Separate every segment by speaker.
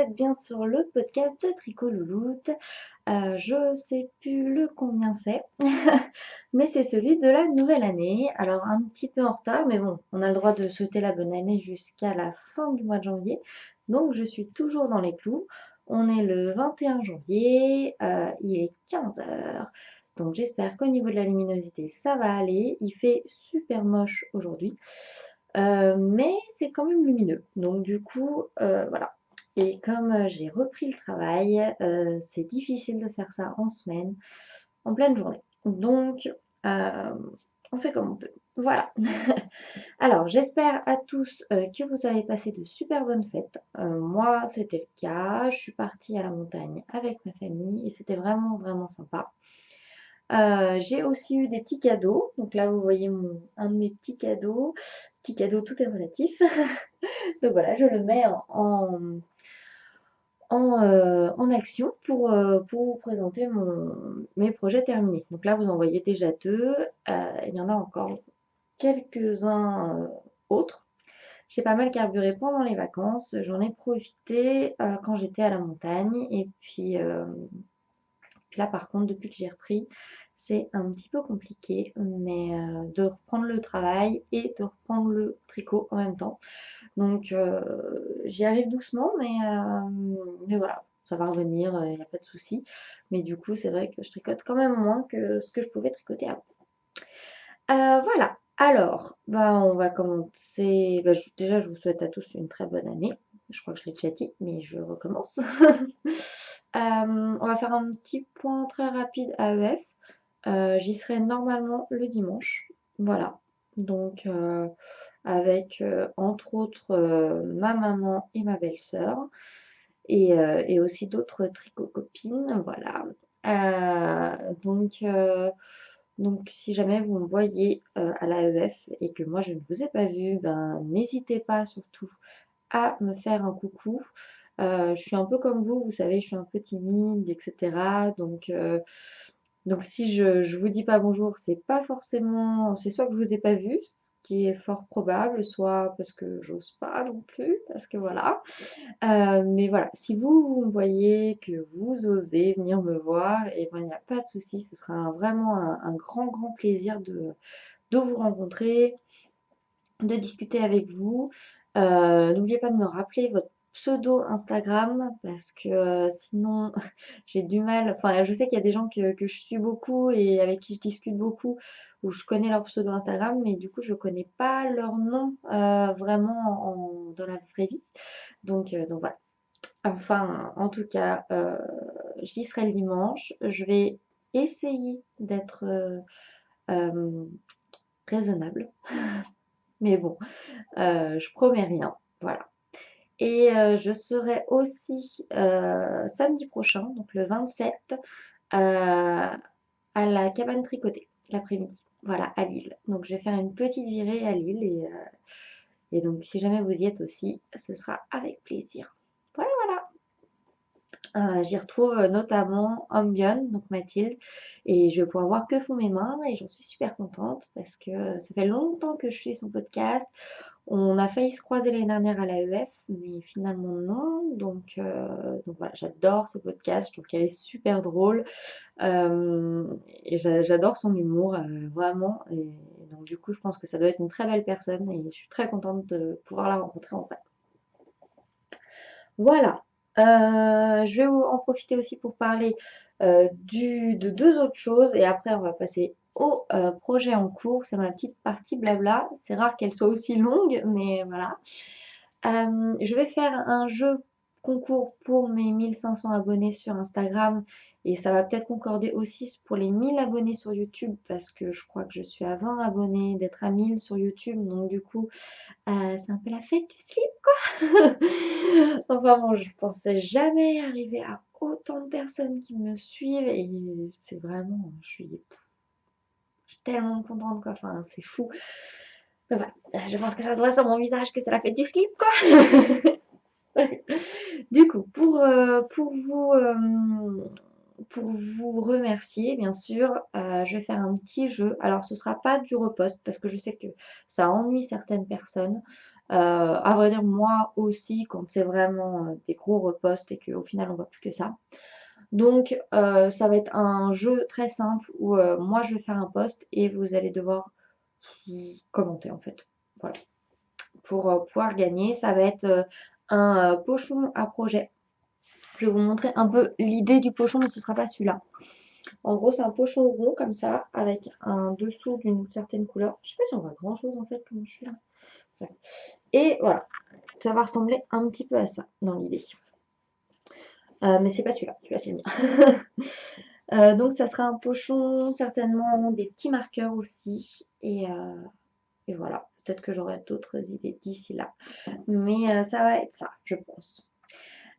Speaker 1: êtes bien sur le podcast de Tricot Louloute. Je sais plus le combien c'est, mais c'est celui de la nouvelle année. Alors un petit peu en retard, mais bon, on a le droit de souhaiter la bonne année jusqu'à la fin du mois de janvier. Donc je suis toujours dans les clous. On est le 21 janvier, il est 15 heures. Donc j'espère qu'au niveau de la luminosité, ça va aller. Il fait super moche aujourd'hui. Mais c'est quand même lumineux. Donc du coup, voilà. Et comme j'ai repris le travail, c'est difficile de faire ça en semaine, en pleine journée. Donc, euh, on fait comme on peut. Voilà. Alors, j'espère à tous que vous avez passé de super bonnes fêtes. Moi, c'était le cas. Je suis partie à la montagne avec ma famille et c'était vraiment, vraiment sympa. J'ai aussi eu des petits cadeaux. Donc là, vous voyez un de mes petits cadeaux. Petit cadeau, tout est relatif. Donc voilà, je le mets en action pour vous présenter mes projets terminés. Donc là, vous en voyez déjà deux. Il y en a encore quelques-uns autres. J'ai pas mal carburé pendant les vacances. J'en ai profité quand j'étais à la montagne. Et puis là, par contre, depuis que j'ai repris, c'est un petit peu compliqué, mais de reprendre le travail et de reprendre le tricot en même temps. Donc j'y arrive doucement, mais voilà, ça va revenir, il n'y a pas de souci. Mais du coup, c'est vrai que je tricote quand même moins que ce que je pouvais tricoter avant. Voilà, alors, bah, on va commencer. Bah, déjà, je vous souhaite à tous une très bonne année. Je crois que je l'ai déjà dit, mais je recommence. On va faire un petit point très rapide AEF. J'y serai normalement le dimanche. Voilà. Donc, avec entre autres ma maman et ma belle-sœur. Et aussi d'autres tricot copines. Voilà. Donc, si jamais vous me voyez à l'AEF et que moi je ne vous ai pas vu, ben, n'hésitez pas surtout à me faire un coucou. Je suis un peu comme vous savez, je suis un peu timide, etc. Donc si je vous dis pas bonjour, c'est pas forcément, c'est soit que je vous ai pas vu, ce qui est fort probable, soit parce que j'ose pas non plus, parce que voilà. Mais voilà, si vous me voyez, que vous osez venir me voir, et ben il n'y a pas de souci, ce sera vraiment un grand, grand plaisir de vous rencontrer, de discuter avec vous. N'oubliez pas de me rappeler votre pseudo Instagram parce que sinon j'ai du mal. Enfin, je sais qu'il y a des gens que je suis beaucoup et avec qui je discute beaucoup où je connais leur pseudo Instagram, mais du coup je ne connais pas leur nom vraiment dans la vraie vie. Donc voilà. Enfin, en tout cas, j'y serai le dimanche. Je vais essayer d'être euh, raisonnable, mais bon, je promets rien. Voilà. Et je serai aussi samedi prochain, donc le 27, à la cabane tricotée, l'après-midi. Voilà, à Lille. Donc je vais faire une petite virée à Lille et donc si jamais vous y êtes aussi, ce sera avec plaisir. Voilà, voilà. J'y retrouve notamment Ambion, donc Mathilde, et je vais pouvoir voir que font mes mains et j'en suis super contente parce que ça fait longtemps que je suis son podcast. On a failli se croiser l'année dernière à l'AEF, mais finalement non. Donc voilà, j'adore ce podcast, je trouve qu'elle est super drôle et j'adore son humour, vraiment. Et donc du coup, je pense que ça doit être une très belle personne et je suis très contente de pouvoir la rencontrer en vrai. Voilà. Je vais en profiter aussi pour parler de deux autres choses et après on va passer au projet en cours. C'est ma petite partie blabla. C'est rare qu'elle soit aussi longue, mais voilà. Je vais faire un jeu concours pour mes 1500 abonnés sur Instagram et ça va peut-être concorder aussi pour les 1000 abonnés sur YouTube parce que je crois que je suis à 20 abonnés d'être à 1000 sur YouTube. Donc du coup, c'est un peu la fête du slip, quoi. Enfin bon, je pensais jamais arriver à autant de personnes qui me suivent et c'est vraiment, je suis tellement contente, quoi. Enfin, c'est fou. Mais voilà, je pense que ça se voit sur mon visage que c'est la fête du slip, quoi. Du coup, pour vous remercier, bien sûr, je vais faire un petit jeu. Alors, ce sera pas du repost parce que je sais que ça ennuie certaines personnes. À vrai dire, moi aussi, quand c'est vraiment des gros reposts et qu'au final on voit plus que ça. Donc, ça va être un jeu très simple où moi je vais faire un post et vous allez devoir commenter en fait. Voilà. Pour pouvoir gagner, ça va être un pochon à projet. Je vais vous montrer un peu l'idée du pochon, mais ce ne sera pas celui-là. En gros, c'est un pochon rond comme ça, avec un dessous d'une certaine couleur. Je sais pas si on voit grand chose en fait, comme je suis là. Voilà. Et voilà, ça va ressembler un petit peu à ça dans l'idée. Mais c'est pas celui-là, celui-là c'est le mien. Donc ça sera un pochon, certainement des petits marqueurs aussi. Et voilà, peut-être que j'aurai d'autres idées d'ici là. Mais ça va être ça, je pense.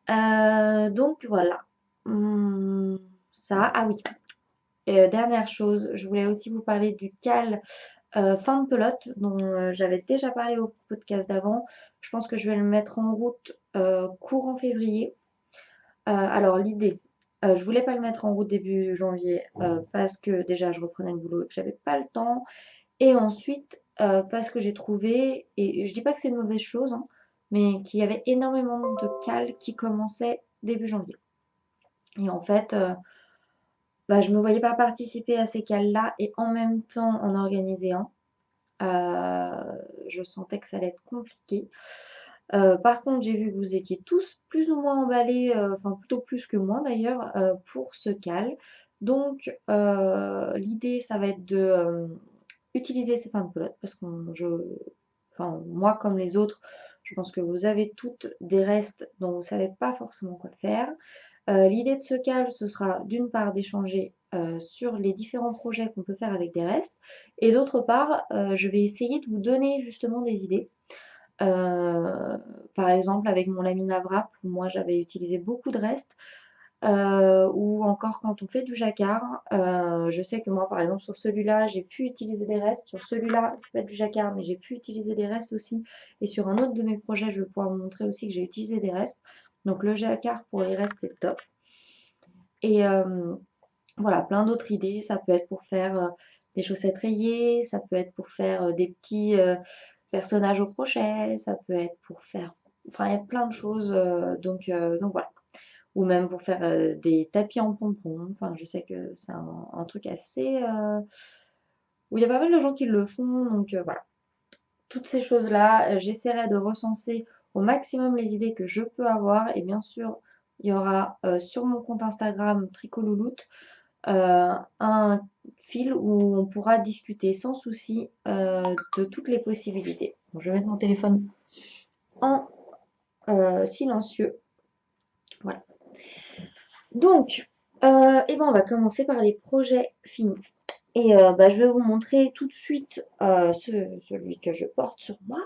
Speaker 1: Donc voilà. Ça, ah oui. Dernière chose, je voulais aussi vous parler du cal fin de pelote dont j'avais déjà parlé au podcast d'avant. Je pense que je vais le mettre en route courant février. Alors l'idée, je voulais pas le mettre en route début janvier parce que déjà je reprenais le boulot et que j'avais pas le temps. Et ensuite parce que j'ai trouvé, et je dis pas que c'est une mauvaise chose, hein, mais qu'il y avait énormément de cales qui commençaient début janvier. Et en fait, bah, je me voyais pas participer à ces cales-là et en même temps en organiser un. Je sentais que ça allait être compliqué. Par contre, j'ai vu que vous étiez tous plus ou moins emballés, enfin plutôt plus que moi d'ailleurs, pour ce cal. Donc, l'idée, ça va être de utiliser ces fins de pelote parce que enfin, moi comme les autres, je pense que vous avez toutes des restes dont vous ne savez pas forcément quoi faire. L'idée de ce cal, ce sera d'une part d'échanger sur les différents projets qu'on peut faire avec des restes, et d'autre part, je vais essayer de vous donner justement des idées. Par exemple, avec mon lamina wrap, où moi j'avais utilisé beaucoup de restes, ou encore quand on fait du jacquard. Je sais que moi, par exemple, sur celui-là, j'ai pu utiliser des restes. Sur celui-là, c'est pas du jacquard, mais j'ai pu utiliser des restes aussi. Et sur un autre de mes projets, je vais pouvoir vous montrer aussi que j'ai utilisé des restes. Donc le jacquard pour les restes, c'est top. Et voilà, plein d'autres idées. Ça peut être pour faire des chaussettes rayées, ça peut être pour faire des petits personnages au crochet, ça peut être pour faire... Enfin, il y a plein de choses. Donc voilà. Ou même pour faire des tapis en pompons. Enfin, je sais que c'est un truc assez... où il y a pas mal de gens qui le font. Donc voilà. Toutes ces choses-là, j'essaierai de recenser au maximum les idées que je peux avoir. Et bien sûr, il y aura sur mon compte Instagram Tricolouloute un fil où on pourra discuter sans souci de toutes les possibilités. Bon, je vais mettre mon téléphone en silencieux. Voilà. Donc, eh ben, on va commencer par les projets finis. Et bah, je vais vous montrer tout de suite celui que je porte sur moi.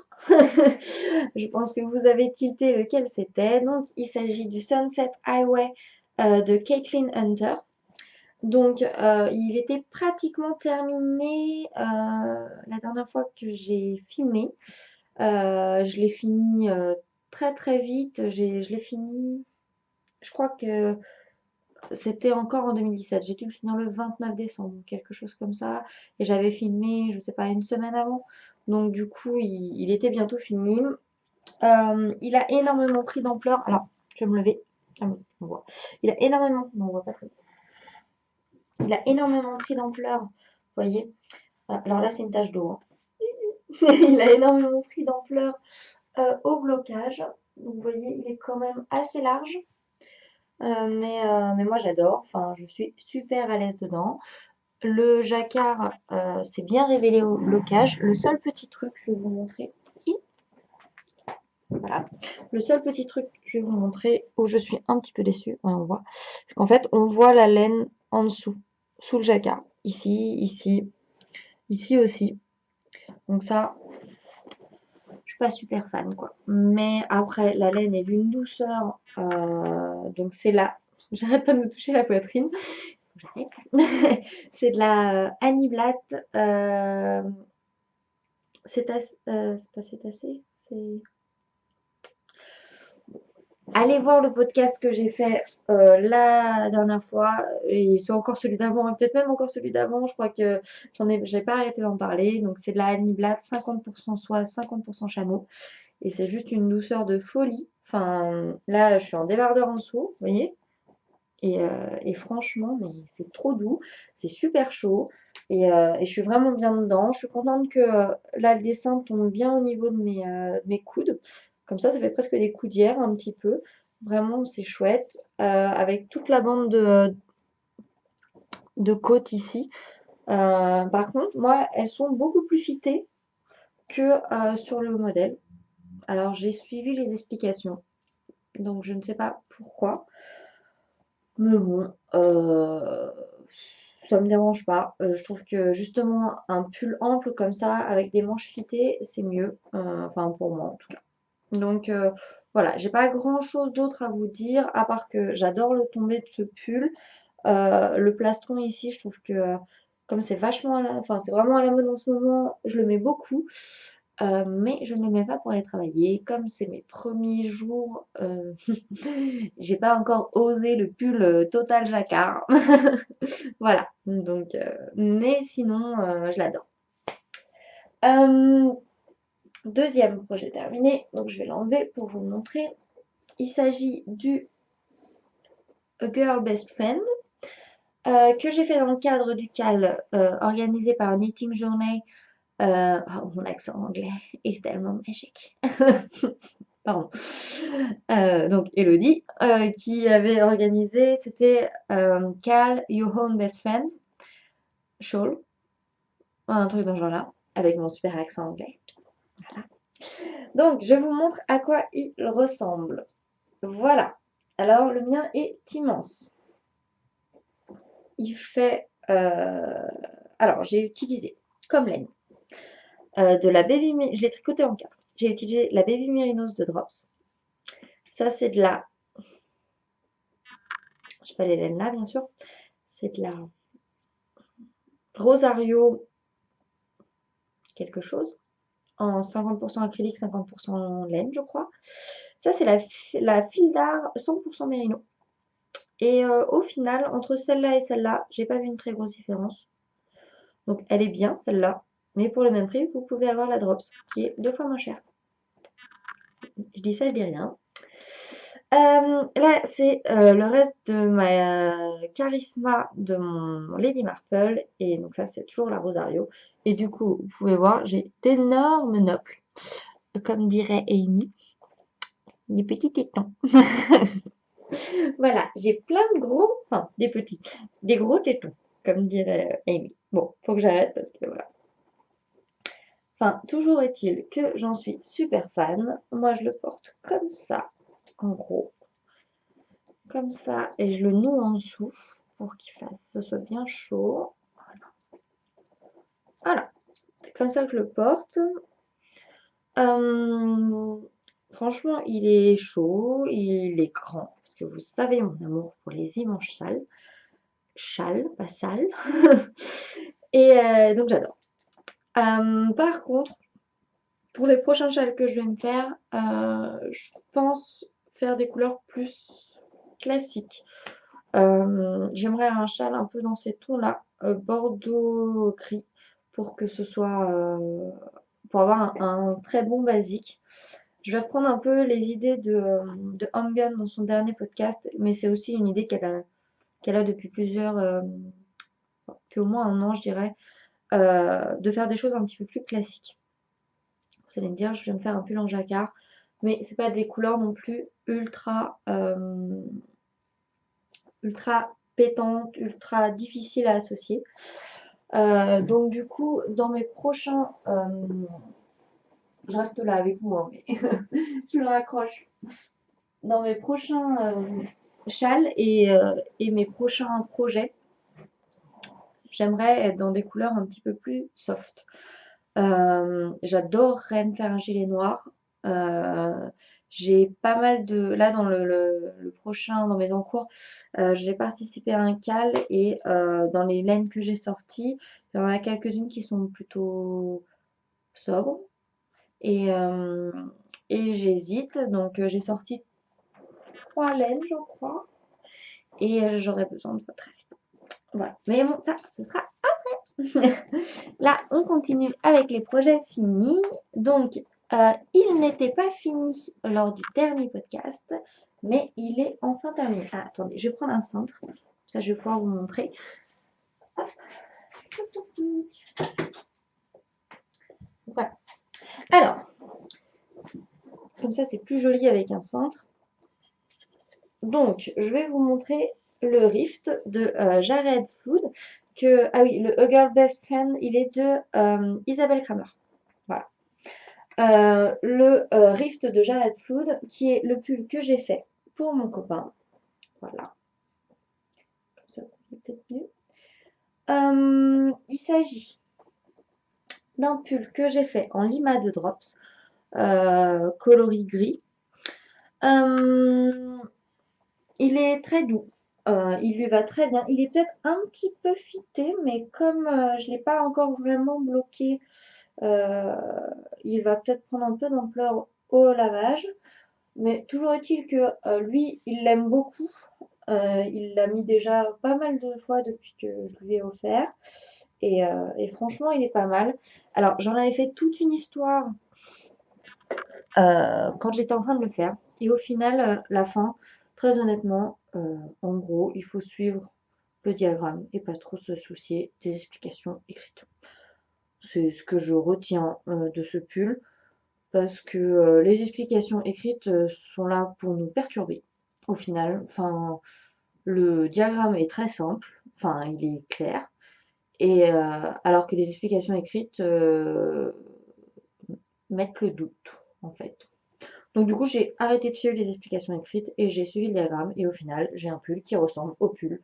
Speaker 1: Je pense que vous avez tilté lequel c'était. Donc, il s'agit du Sunset Highway de Caitlin Hunter. Donc, il était pratiquement terminé la dernière fois que j'ai filmé. Je l'ai fini très très vite. Je l'ai fini, je crois que c'était encore en 2017. J'ai dû le finir le 29 décembre, quelque chose comme ça. Et j'avais filmé, je sais pas, une semaine avant. Donc, du coup, il était bientôt fini. Il a énormément pris d'ampleur. Alors, je vais me lever. Ah oui, on voit. Il a énormément. Non, on voit pas très bien. Il a énormément pris d'ampleur. Vous voyez? Alors là, c'est une tache d'eau, hein. Il a énormément pris d'ampleur au blocage. Donc, vous voyez, il est quand même assez large. Mais moi, j'adore. Enfin, je suis super à l'aise dedans. Le jacquard s'est bien révélé au blocage. Le seul petit truc, je vais vous montrer. Voilà. Le seul petit truc, je vais vous montrer où je suis un petit peu déçue. Ouais, on voit. C'est qu'en fait, on voit la laine en dessous, sous le jacquard. Ici, ici, ici aussi. Donc ça, je suis pas super fan, quoi. Mais après, la laine est d'une douceur. Donc c'est là. J'arrête pas de me toucher la poitrine. J'arrête. C'est de la Annie Blatt. C'est pas cétacé, c'est... Allez voir le podcast que j'ai fait la dernière fois, et c'est encore celui d'avant, et peut-être même encore celui d'avant. Je crois que j'ai pas arrêté d'en parler. Donc c'est de la Annie Blatt, 50% soie, 50% chameau. et c'est juste une douceur de folie. Enfin, là, je suis en débardeur en dessous, vous voyez? Et franchement, mais c'est trop doux, c'est super chaud et je suis vraiment bien dedans. Je suis contente que là, le dessin tombe bien au niveau de mes coudes. Comme ça fait presque des coudières un petit peu. Vraiment, c'est chouette. Avec toute la bande de côte ici. Par contre, moi, elles sont beaucoup plus fitées que sur le modèle. Alors, j'ai suivi les explications, donc je ne sais pas pourquoi. Mais bon, ça me dérange pas. Je trouve que justement un pull ample comme ça, avec des manches fitées, c'est mieux. Enfin pour moi en tout cas. Donc voilà, j'ai pas grand chose d'autre à vous dire, à part que j'adore le tombé de ce pull. Le plastron ici, je trouve que comme c'est vachement enfin c'est vraiment à la mode en ce moment, je le mets beaucoup. Mais je ne le mets pas pour aller travailler. Comme c'est mes premiers jours, j'ai pas encore osé le pull total jacquard. Voilà. Donc, mais sinon, je l'adore. Euh, Deuxième projet terminé. Donc, je vais l'enlever pour vous le montrer. Il s'agit du A Girl Best Friend que j'ai fait dans le cadre du CAL organisé par Knitting Journey. Oh, mon accent anglais est tellement magique. Pardon. Donc Elodie, qui avait organisé, c'était Cal Your Own Best Friend, Shawl, un truc dans ce genre-là, avec mon super accent anglais. Voilà. Donc je vous montre à quoi il ressemble. Voilà. Alors le mien est immense. Il fait... alors j'ai utilisé comme laine de la Baby... Je l'ai tricoté en 4. J'ai utilisé la Baby Merinos de Drops. Ça c'est de la... Je sais pas les laines là bien sûr. C'est de la Rosario quelque chose, en 50% acrylique, 50% laine, je crois. Ça, c'est la file d'art 100% mérino. Et au final, entre celle-là et celle-là, j'ai pas vu une très grosse différence. Donc, elle est bien, celle-là. Mais pour le même prix, vous pouvez avoir la Drops, qui est 2 fois moins chère. Je dis ça, je dis rien. Là, c'est le reste de ma Charisma de mon Lady Marple. Et donc ça, c'est toujours la Rosario. Et du coup, vous pouvez voir, j'ai d'énormes noples. Comme dirait Amy, des petits tétons. Voilà, j'ai plein de gros, enfin des petits, des gros tétons, comme dirait Amy. Bon, faut que j'arrête parce que voilà. Enfin, toujours est-il que j'en suis super fan. Moi, je le porte comme ça, en gros. Comme ça, et je le noue en dessous pour qu'il fasse, ce soit bien chaud. Voilà, c'est comme ça que je le porte. Franchement, il est chaud, il est grand, parce que vous savez mon amour pour les immenses châles. Châles, pas sales. Et donc j'adore. Par contre, pour les prochains châles que je vais me faire, je pense faire des couleurs plus classiques. J'aimerais un châle un peu dans ces tons-là, bordeaux gris, pour que ce soit, pour avoir un très bon basique. Je vais reprendre un peu les idées de Ambian dans son dernier podcast, mais c'est aussi une idée qu'elle a depuis depuis au moins un an, je dirais, de faire des choses un petit peu plus classiques. Vous allez me dire, je viens de faire un pull en jacquard, mais c'est pas des couleurs non plus ultra pétantes, ultra difficiles à associer. Donc du coup, dans mes prochains... je reste là avec vous, hein, mais je le raccroche. Dans mes prochains châles et mes prochains projets, j'aimerais être dans des couleurs un petit peu plus soft. J'adorerais me faire un gilet noir. J'ai pas mal de... Là, dans le prochain, dans mes encours, j'ai participé à un cal et dans les laines que j'ai sorties, il y en a quelques-unes qui sont plutôt sobres. Et, euh, et j'hésite. Donc, j'ai sorti 3 laines, je crois. Et j'aurais besoin de ça très vite. Voilà. Mais bon, ça, ce sera après. Là, on continue avec les projets finis. Donc, Il n'était pas fini lors du dernier podcast, mais il est enfin terminé. Ah, attendez, je vais prendre un cintre, comme ça je vais pouvoir vous montrer. Hop. Voilà. Alors, comme ça c'est plus joli avec un cintre. Donc, je vais vous montrer le Rift de Jared Flood. Ah oui, le A Girl Best Friend, il est de Isabelle Kramer. Voilà. Le Rift de Jared Flood, qui est le pull que j'ai fait pour mon copain. Voilà. Comme ça, vous peut-être mieux. Il s'agit d'un pull que j'ai fait en Lima de Drops, coloris gris. Il est très doux. Il lui va très bien. Il est peut-être un petit peu fité, mais comme je ne l'ai pas encore vraiment bloqué, euh, il va peut-être prendre un peu d'ampleur au lavage. Mais toujours est-il que lui, il l'aime beaucoup. Il l'a mis déjà pas mal de fois depuis que je lui ai offert. Et franchement, il est pas mal. Alors, j'en avais fait toute une histoire quand j'étais en train de le faire. Et au final, la fin, très honnêtement, en gros, il faut suivre le diagramme et pas trop se soucier des explications écrites. C'est ce que je retiens de ce pull parce que les explications écrites sont là pour nous perturber au final. Enfin, le diagramme est très simple, enfin, il est clair, et alors que les explications écrites mettent le doute en fait. Donc du coup, j'ai arrêté de suivre les explications écrites et j'ai suivi le diagramme et au final, j'ai un pull qui ressemble au pull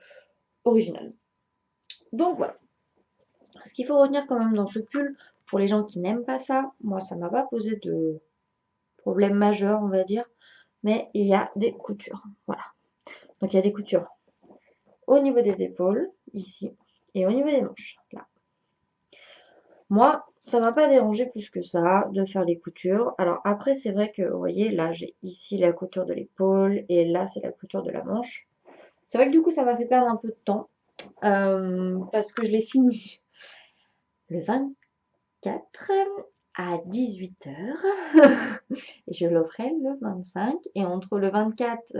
Speaker 1: original. Donc voilà. Ce qu'il faut retenir quand même dans ce pull, pour les gens qui n'aiment pas ça, moi ça m'a pas posé de problème majeur, on va dire, mais il y a des coutures. Voilà. Donc il y a des coutures au niveau des épaules, ici, et au niveau des manches, là. Moi, ça m'a pas dérangé plus que ça de faire les coutures. Alors après, c'est vrai que, vous voyez, là, j'ai ici la couture de l'épaule et là, c'est la couture de la manche. C'est vrai que du coup, ça m'a fait perdre un peu de temps parce que je l'ai fini le 24 à 18h et je l'offrais le 25. Et entre le 24,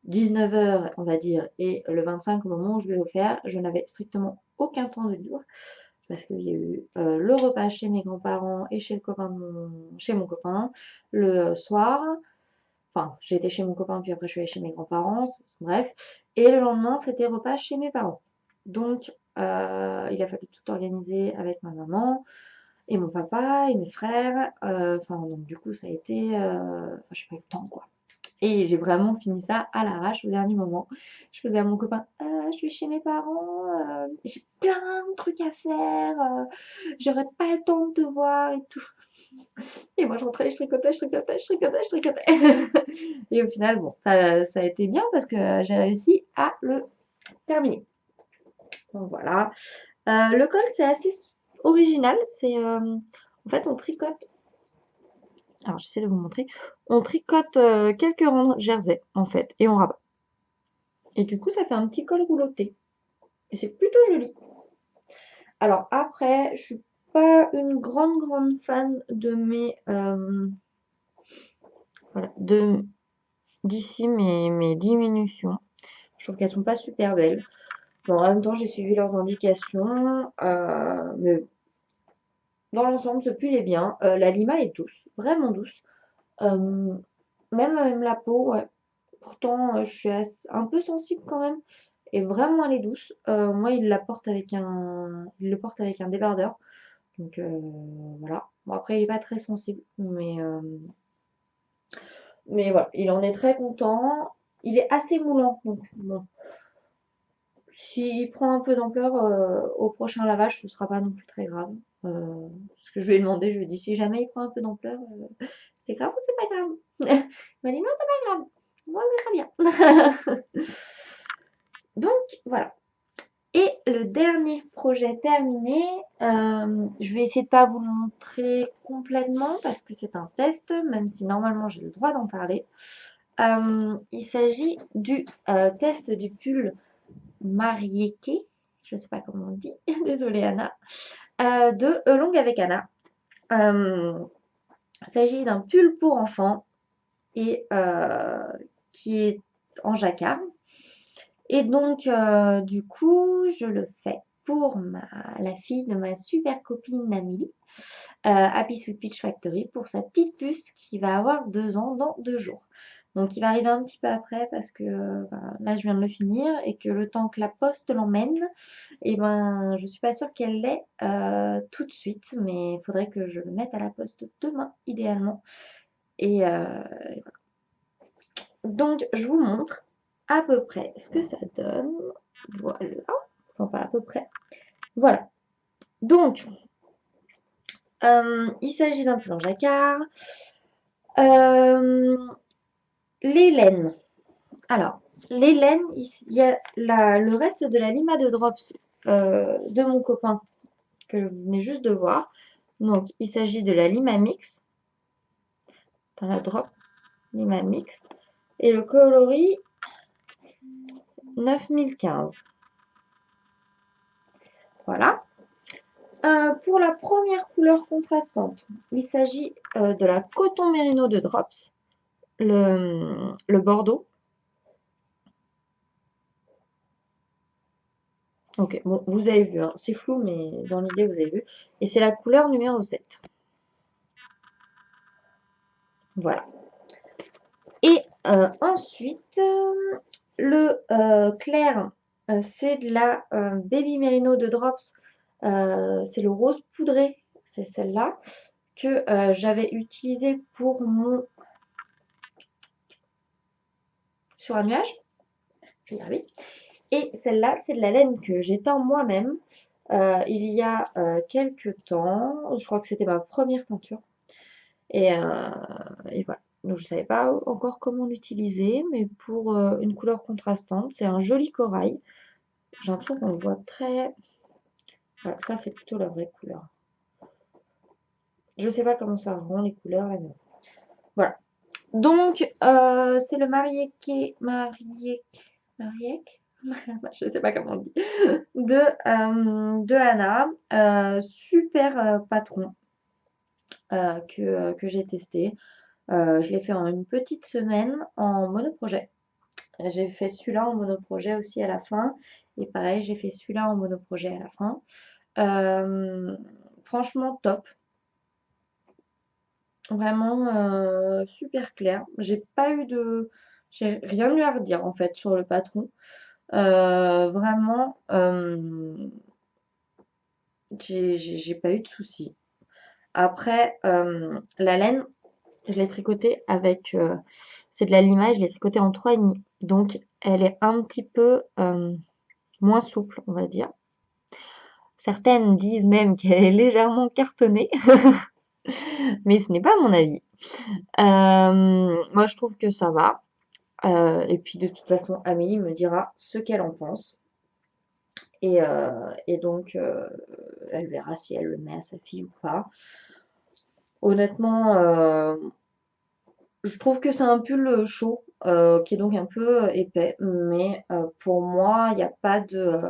Speaker 1: 19h, on va dire, et le 25 au moment où je l'ai offert, je n'avais strictement aucun temps de libre parce qu'il y a eu le repas chez mes grands-parents et chez chez mon copain le soir. Enfin, j'étais chez mon copain, puis après je suis allée chez mes grands-parents, bref. Et le lendemain, c'était repas chez mes parents. Donc, il a fallu tout organiser avec ma maman et mon papa et mes frères. Enfin, donc du coup, ça a été... Enfin, j'ai pas eu le temps, quoi. Et j'ai vraiment fini ça à l'arrache au dernier moment. Je faisais à mon copain, je suis chez mes parents, j'ai plein de trucs à faire, j'aurais pas le temps de te voir et tout. Et moi je rentrais, je tricotais, je tricotais, je tricotais, je tricotais. Et au final, bon, ça a été bien parce que j'ai réussi à le terminer. Donc voilà. Le col, c'est assez original. C'est en fait, on tricote. Alors j'essaie de vous montrer. On tricote quelques rangs jersey en fait et on rabat. Et du coup, ça fait un petit col rouloté. Et c'est plutôt joli. Alors après, je suis pas une grande fan de voilà, d'ici mes diminutions. Je trouve qu'elles sont pas super belles. Bon, en même temps, j'ai suivi leurs indications. Mais dans l'ensemble, ce pull est bien. La lima est douce, vraiment douce. Euh, même la peau, ouais. Pourtant, je suis un peu sensible quand même. Et vraiment, elle est douce. Moi, il le porte avec un débardeur. Donc voilà. Bon, après, il n'est pas très sensible. Mais voilà, il en est très content. Il est assez moulant. Donc bon, s'il prend un peu d'ampleur au prochain lavage, ce ne sera pas non plus très grave. Ce que je lui ai demandé, je lui ai dit si jamais il prend un peu d'ampleur, c'est grave ou c'est pas grave? Il m'a dit non, c'est pas grave. Moi, c'est très bien. Donc voilà. Et le dernier projet terminé, je vais essayer de pas vous le montrer complètement parce que c'est un test, même si normalement j'ai le droit d'en parler. Il s'agit du test du pull Marieke, je ne sais pas comment on dit, désolée Anna, de Long avec Anna. Il s'agit d'un pull pour enfants et qui est en jacquard. Et donc, du coup, je le fais pour la fille de ma super copine Amélie, Happy Sweet Peach Factory, pour sa petite puce qui va avoir 2 ans dans 2 jours. Donc, il va arriver un petit peu après parce que là, je viens de le finir et que le temps que la poste l'emmène, et ben, je suis pas sûre qu'elle l'ait tout de suite, mais il faudrait que je le mette à la poste demain, idéalement. Et donc, je vous montre à peu près ce que ça donne. Voilà. Enfin, pas à peu près. Voilà. Donc, il s'agit d'un pull en jacquard. Euh, les laines. Alors, les laines, il y a le reste de la Lima de Drops de mon copain que vous venez juste de voir. Donc, il s'agit de la Lima Mix. Dans la drop Lima Mix. Et le coloris 9015. Voilà. Pour la première couleur contrastante, il s'agit de la coton mérino de Drops, le bordeaux. Ok, bon, vous avez vu, hein, c'est flou, mais dans l'idée, vous avez vu. Et c'est la couleur numéro 7. Voilà. Et ensuite, le clair, c'est de la Baby Merino de Drops. C'est le rose poudré, c'est celle-là, que j'avais utilisé pour mon... sur un nuage. Je vais y arriver. Et celle-là, c'est de la laine que j'ai teint moi-même il y a quelques temps. Je crois que c'était ma première teinture. Et, et voilà. Donc je ne savais pas encore comment l'utiliser, mais pour une couleur contrastante, c'est un joli corail. J'ai l'impression qu'on le voit très... Voilà, ça c'est plutôt la vraie couleur. Je ne sais pas comment ça rend les couleurs là, mais voilà. Donc c'est le Marieke, je ne sais pas comment on dit, de Anna. Super patron que j'ai testé. Je l'ai fait en une petite semaine en monoprojet. J'ai fait celui-là en monoprojet aussi à la fin. Et pareil, j'ai fait celui-là en monoprojet à la fin. Franchement, top. Vraiment super clair. J'ai rien eu à redire en fait sur le patron. Vraiment, j'ai pas eu de soucis. Après, la laine, je l'ai tricotée avec... c'est de la lima, je l'ai tricotée en 3,5. Donc, elle est un petit peu moins souple, on va dire. Certaines disent même qu'elle est légèrement cartonnée, mais ce n'est pas mon avis. Moi, je trouve que ça va. Et puis, de toute façon, Amélie me dira ce qu'elle en pense. Et donc, elle verra si elle le met à sa fille ou pas. Honnêtement, je trouve que c'est un pull chaud, qui est donc un peu épais, mais pour moi, il n'y a pas de.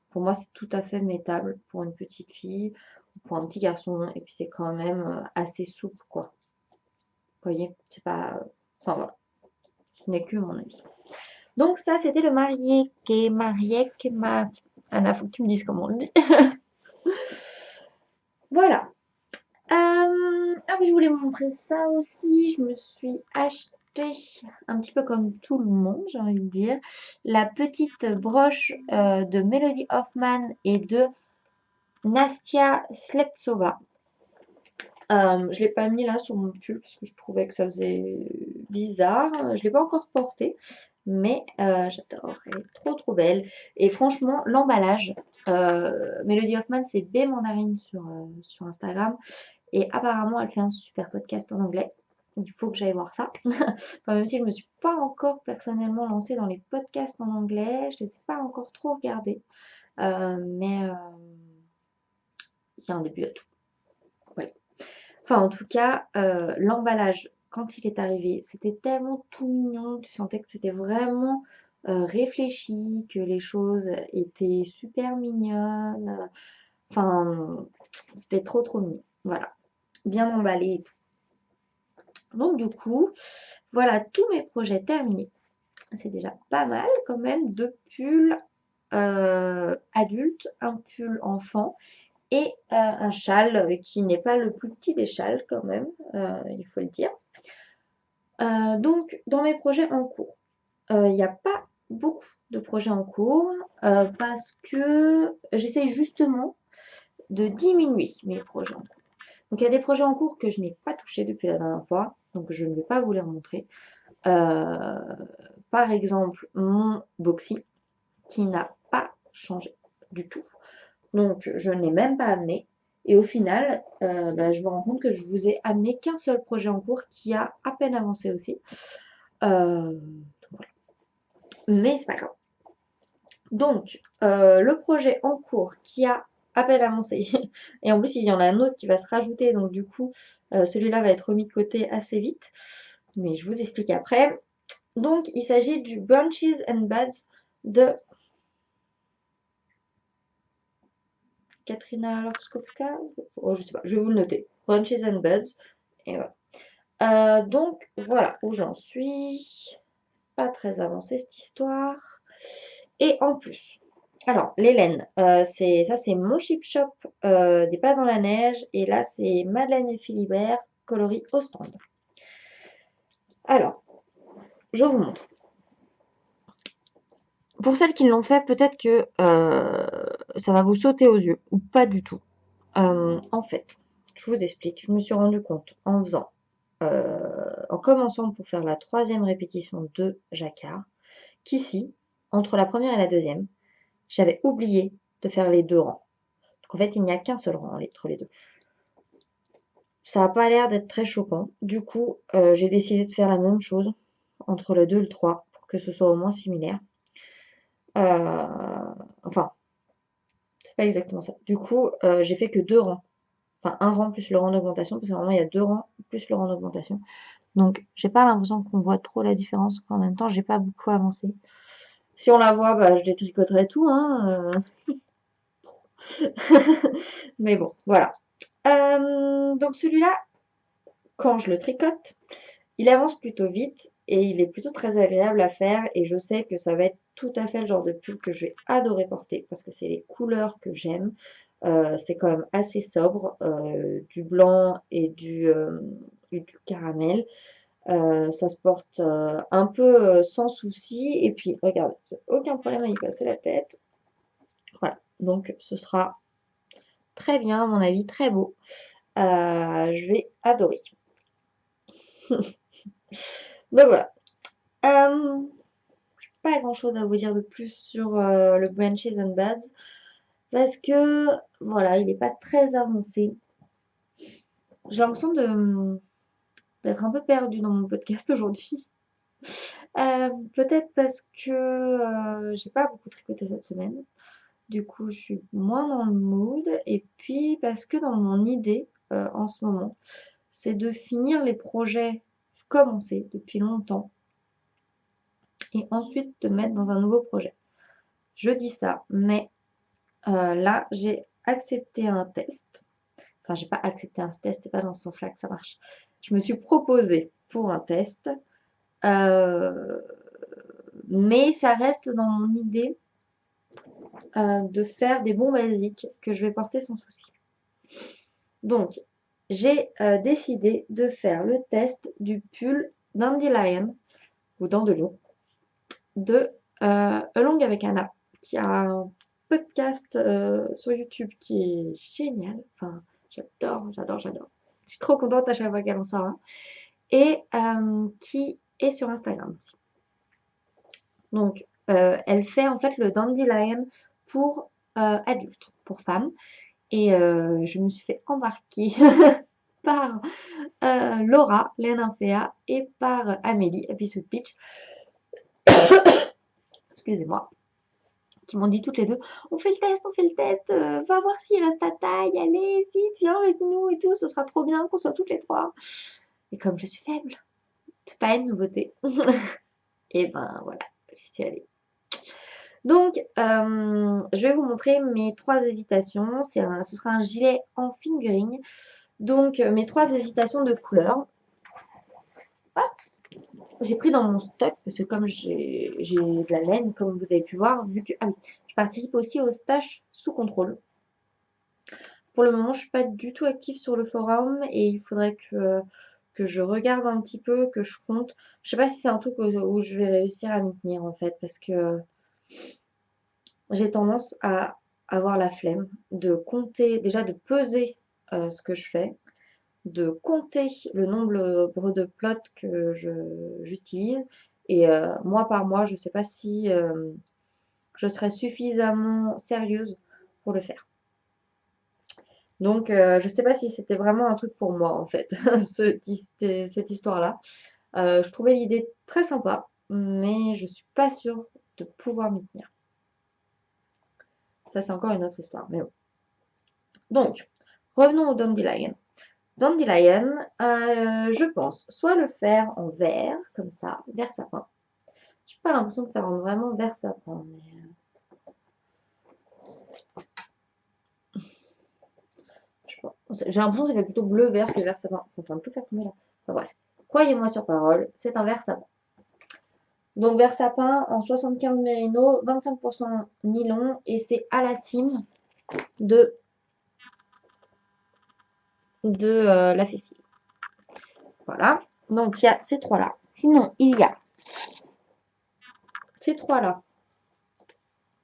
Speaker 1: Pour moi, c'est tout à fait mettable pour une petite fille ou pour un petit garçon, et puis c'est quand même assez souple, quoi. Vous voyez, c'est pas. Enfin voilà, ce n'est que mon avis. Donc, ça, c'était le Anna, faut que tu me dises comment on le dit. Voilà. Ah oui, je voulais vous montrer ça aussi. Je me suis acheté, un petit peu comme tout le monde, j'ai envie de dire, la petite broche de Melody Hoffman et de Nastia Sleptsova. Je ne l'ai pas mis là sur mon pull parce que je trouvais que ça faisait bizarre. Je ne l'ai pas encore portée, mais j'adore. Elle est trop trop belle. Et franchement, l'emballage, Melody Hoffman, c'est B Mandarine sur Instagram. Et apparemment, elle fait un super podcast en anglais. Il faut que j'aille voir ça. Enfin, même si je ne me suis pas encore personnellement lancée dans les podcasts en anglais, je ne les ai pas encore trop regardés. Mais il y a un début à tout. Ouais. Enfin, en tout cas, l'emballage, quand il est arrivé, c'était tellement tout mignon. Tu sentais que c'était vraiment réfléchi, que les choses étaient super mignonnes. Enfin, c'était trop trop mignon. Voilà. Bien emballé et tout. Donc du coup, voilà tous mes projets terminés. C'est déjà pas mal quand même, 2 pulls adultes, un pull enfant et un châle qui n'est pas le plus petit des châles quand même, il faut le dire. Donc dans mes projets en cours, il n'y a pas beaucoup de projets en cours parce que j'essaye justement de diminuer mes projets en cours. Donc il y a des projets en cours que je n'ai pas touchés depuis la dernière fois, donc je ne vais pas vous les remontrer. Euh, Par exemple, mon boxy qui n'a pas changé du tout. Donc je ne l'ai même pas amené. Et au final, je me rends compte que je vous ai amené qu'un seul projet en cours qui a à peine avancé aussi. Donc voilà. Mais c'est pas grave. Donc, le projet en cours qui a à peine avancé, et en plus il y en a un autre qui va se rajouter, donc du coup, celui-là va être remis de côté assez vite, mais je vous explique après. Donc, il s'agit du Branches and Buds de Katrina Lorskowska. Oh, je sais pas, je vais vous le noter. Branches and Buds, et voilà. Donc, voilà où j'en suis. Pas très avancée cette histoire. Et en plus, alors, les laines, c'est mon Chip Shop des pas dans la neige. Et là, c'est Madeleine et Philibert, coloris au stand. Alors, je vous montre. Pour celles qui l'ont fait, peut-être que ça va vous sauter aux yeux, ou pas du tout. En fait, je vous explique. Je me suis rendu compte en commençant pour faire la 3e répétition de Jacquard, qu'ici, entre la première et la deuxième, j'avais oublié de faire les 2 rangs. Donc en fait, il n'y a qu'un seul rang entre les deux. Ça n'a pas l'air d'être très choquant. Du coup, j'ai décidé de faire la même chose entre le 2 et le 3 pour que ce soit au moins similaire. Enfin, c'est pas exactement ça. Du coup, j'ai fait que 2 rangs. Enfin, un rang plus le rang d'augmentation, parce que normalement, il y a 2 rangs plus le rang d'augmentation. Donc, j'ai pas l'impression qu'on voit trop la différence. En même temps, j'ai pas beaucoup avancé. Si on la voit, je détricoterai tout, hein. Mais bon, voilà. Donc celui-là, quand je le tricote, il avance plutôt vite et il est plutôt très agréable à faire et je sais que ça va être tout à fait le genre de pull que je vais adorer porter parce que c'est les couleurs que j'aime. C'est quand même assez sobre, du blanc et du caramel. Ça se porte un peu sans souci et puis regardez, aucun problème à y passer la tête. Voilà, donc ce sera très bien, à mon avis, très beau. Je vais adorer. Donc voilà. Pas grand chose à vous dire de plus sur le Branches and Buds parce que voilà, il n'est pas très avancé. J'ai l'impression d'être un peu perdue dans mon podcast aujourd'hui. Peut-être parce que j'ai pas beaucoup tricoté cette semaine. Du coup, je suis moins dans le mood. Et puis parce que dans mon idée en ce moment, c'est de finir les projets commencés depuis longtemps et ensuite de mettre dans un nouveau projet. Je dis ça, mais là, j'ai accepté un test. Enfin, j'ai pas accepté un test, c'est pas dans ce sens-là que ça marche. Je me suis proposée pour un test, euh, mais ça reste dans mon idée de faire des bons basiques que je vais porter sans souci. Donc, j'ai décidé de faire le test du pull Dandelion ou Dandelion de Along avec Anna, qui a un podcast sur YouTube qui est génial. Enfin, j'adore, j'adore, j'adore. Je suis trop contente à chaque fois qu'elle en sort un. Et qui est sur Instagram aussi. Donc, elle fait en fait le Dandelion pour adultes, pour femmes. Et je me suis fait embarquer par Laura, Léninféa, et par Amélie, Episode Peach. Excusez-moi. Qui m'ont dit toutes les deux, on fait le test, va voir s'il reste ta taille, allez, vite, viens avec nous et tout, ce sera trop bien qu'on soit toutes les trois. Et comme je suis faible, c'est pas une nouveauté. Et ben voilà, j'y suis allée. Donc, je vais vous montrer mes 3 hésitations. Ce sera un gilet en fingering. Donc, mes 3 hésitations de couleurs. j'ai pris dans mon stock, parce que comme j'ai de la laine, comme vous avez pu voir, vu que ah oui, je participe aussi au stage sous contrôle. Pour le moment, je suis pas du tout active sur le forum et il faudrait que je regarde un petit peu, que je compte. Je sais pas si c'est un truc où je vais réussir à m'y tenir en fait, parce que j'ai tendance à avoir la flemme de compter, déjà de peser ce que je fais, de compter le nombre de plots que j'utilise. Et mois par mois, je ne sais pas si je serai suffisamment sérieuse pour le faire. Donc, je ne sais pas si c'était vraiment un truc pour moi, en fait, cette histoire-là. Je trouvais l'idée très sympa, mais je suis pas sûre de pouvoir m'y tenir. Ça, c'est encore une autre histoire, mais bon. Donc, revenons au Dandelion. Dandelion, je pense soit le faire en vert, comme ça, vert sapin. J'ai pas l'impression que ça rende vraiment vert sapin, mais je sais pas. J'ai l'impression que ça fait plutôt bleu-vert que vert sapin. Je suis en train de tout faire tomber là. Enfin bref, croyez-moi sur parole, c'est un vert sapin. Donc vert sapin en 75 mérino, 25% nylon et c'est à la cime de, de la Fifi. Voilà, donc il y a ces trois-là. Sinon, il y a ces trois-là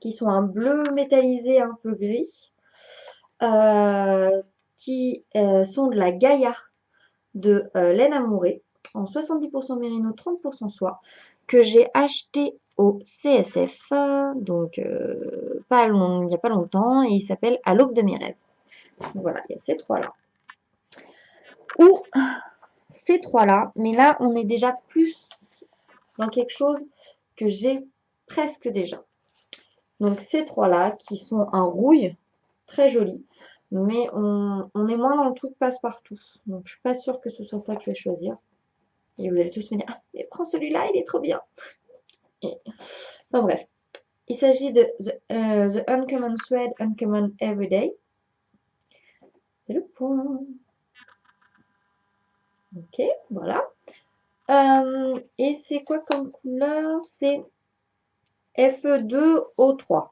Speaker 1: qui sont un bleu métallisé un peu gris, qui sont de la Gaïa de laine amourée en 70% mérino, 30% soie, que j'ai acheté au CSF, donc il n'y a pas longtemps, et il s'appelle À l'aube de mes rêves. Donc voilà, il y a ces trois-là. Ou ces trois-là, mais là, on est déjà plus dans quelque chose que j'ai presque déjà. Donc ces trois-là, qui sont un rouille, très joli, mais on est moins dans le truc passe-partout. Donc je suis pas sûre que ce soit ça que je vais choisir. Et vous allez tous me dire, ah, mais prends celui-là, il est trop bien. Et... Enfin bref, il s'agit de The Uncommon Thread Uncommon Everyday. C'est le point. Ok, voilà. Et c'est quoi comme couleur? C'est Fe2O3.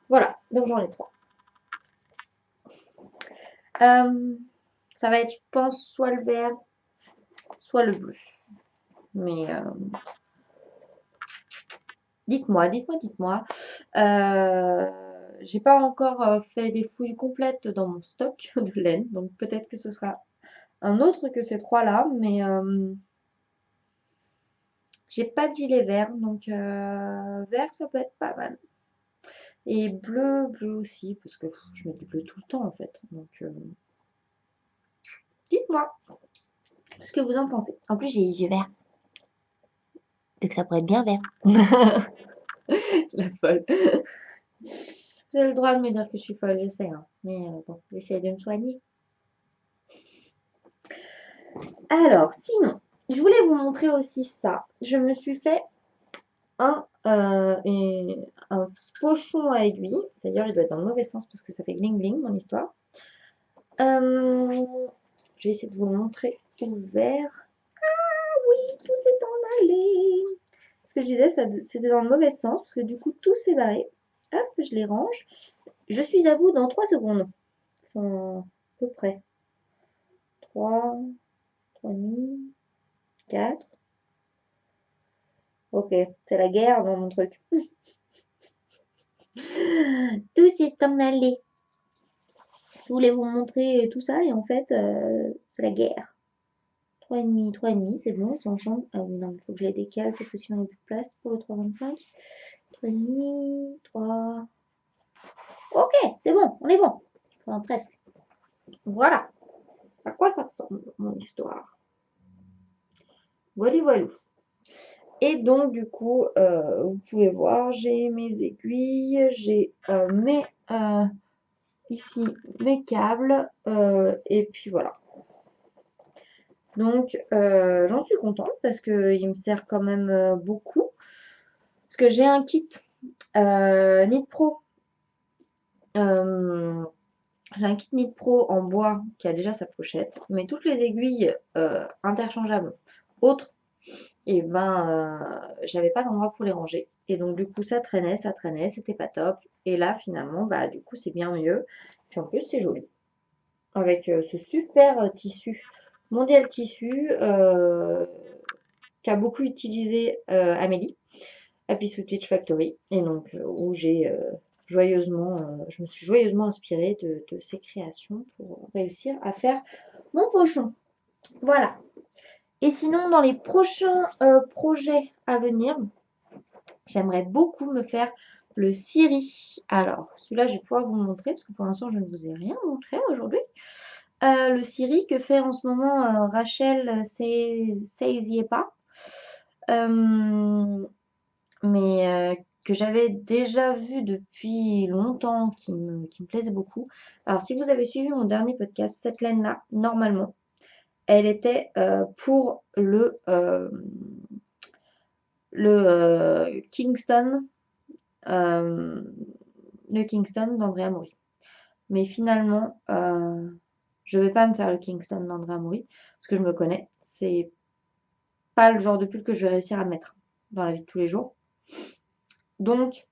Speaker 1: Voilà, donc j'en ai trois. Ça va être, je pense, soit le vert, soit le bleu. Mais dites-moi. J'ai pas encore fait des fouilles complètes dans mon stock de laine, donc peut-être que ce sera un autre que ces trois-là, mais j'ai pas de gilet vert, donc vert ça peut être pas mal. Et bleu aussi, parce que je mets du bleu tout le temps en fait. Donc dites-moi ce que vous en pensez. En plus j'ai les yeux verts, donc ça pourrait être bien vert. La folle. Vous avez le droit de me dire que je suis folle, je sais, hein. Mais bon, j'essaie de me soigner. Alors, sinon, je voulais vous montrer aussi ça. Je me suis fait un pochon à aiguille. D'ailleurs, il doit être dans le mauvais sens parce que ça fait gling gling mon histoire. Je vais essayer de vous le montrer ouvert. Ah oui, tout s'est en allé. Ce que je disais, c'était dans le mauvais sens parce que du coup, tout s'est barré. Hop, je les range. Je suis à vous dans 3 secondes. Enfin, à peu près. 3, 3,5, 4. Ok, c'est la guerre dans mon truc. Tout s'est en allé. Je voulais vous montrer tout ça et en fait, c'est la guerre. 3,5, c'est bon, c'est ensemble. Ah oui, non, il faut que je les décale parce que sinon il n'y a plus de place pour le 3,25. 3,5, 3. Ok, c'est bon, on est bon. Enfin, presque. Voilà. À quoi ça ressemble, mon histoire? Voilà. Et donc, du coup, vous pouvez voir, j'ai mes aiguilles, j'ai ici mes câbles, et puis voilà. Donc, j'en suis contente parce qu'il me sert quand même beaucoup. Parce que j'ai un kit Knit Pro J'ai un kit Knit Pro en bois qui a déjà sa pochette, mais toutes les aiguilles interchangeables autres, et ben j'avais pas d'endroit pour les ranger. Et donc du coup ça traînait, c'était pas top. Et là finalement, bah du coup c'est bien mieux. Puis en plus c'est joli. Avec ce super tissu, Mondial Tissu, qu'a beaucoup utilisé Amélie, Happy Sweet Peach Factory. Et donc où je me suis joyeusement inspirée de ses créations pour réussir à faire mon pochon. Voilà. Et sinon, dans les prochains projets à venir, j'aimerais beaucoup me faire le Siri. Alors, celui-là, je vais pouvoir vous montrer parce que pour l'instant, je ne vous ai rien montré aujourd'hui. Le Siri que fait en ce moment Rachel Seiziépa, mais que j'avais déjà vu depuis longtemps, qui me plaisait beaucoup. Alors, si vous avez suivi mon dernier podcast, cette laine-là, normalement, elle était pour le Kingston, euh, le Kingston d'Andrea Mori. Mais finalement, je vais pas me faire le Kingston d'Andrea Mori parce que je me connais. C'est pas le genre de pull que je vais réussir à mettre dans la vie de tous les jours. Donc,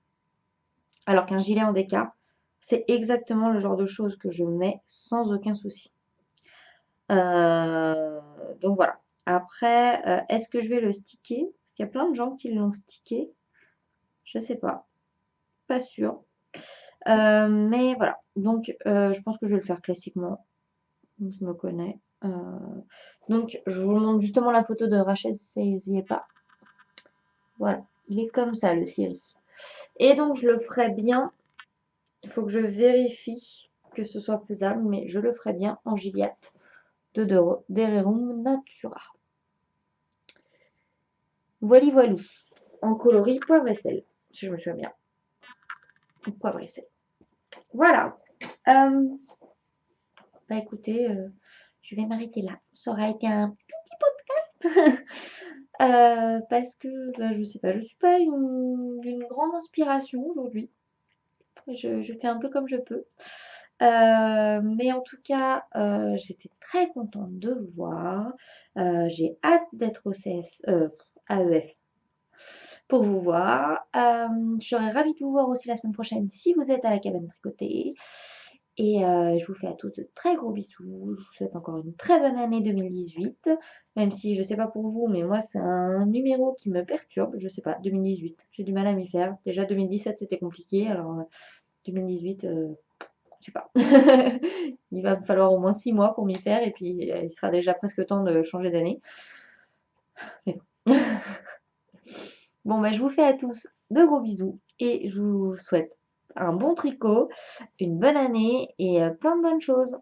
Speaker 1: alors qu'un gilet en déca, c'est exactement le genre de choses que je mets sans aucun souci. Donc voilà. Après, est-ce que je vais le sticker? Parce qu'il y a plein de gens qui l'ont stické. Je sais pas. Pas sûr. Mais voilà. Donc, je pense que je vais le faire classiquement. Je me connais. Donc, je vous montre justement la photo de Rachel Seiziépa. Voilà. Il est comme ça, le Siri. Et donc, je le ferai bien. Il faut que je vérifie que ce soit faisable, mais je le ferai bien en Gilliatt de Dererum Natura. Voili voilou. En coloris poivre et sel, si je me souviens bien. Poivre et sel. Voilà. Bah écoutez, je vais m'arrêter là. Ça aura été un petit podcast. Parce que, bah, je sais pas, je suis pas une grande inspiration aujourd'hui. Je fais un peu comme je peux. Mais en tout cas, j'étais très contente de vous voir. J'ai hâte d'être au AEF pour vous voir. Je serais ravie de vous voir aussi la semaine prochaine si vous êtes à la cabane tricotée. Et je vous fais à tous de très gros bisous. Je vous souhaite encore une très bonne année 2018. Même si je sais pas pour vous, mais moi c'est un numéro qui me perturbe. Je sais pas, 2018. J'ai du mal à m'y faire. Déjà 2017 c'était compliqué. Alors 2018, je sais pas. Il va me falloir au moins 6 mois pour m'y faire. Et puis il sera déjà presque temps de changer d'année. Mais bon. Bon, bah, je vous fais à tous de gros bisous et je vous souhaite un bon tricot, une bonne année et plein de bonnes choses.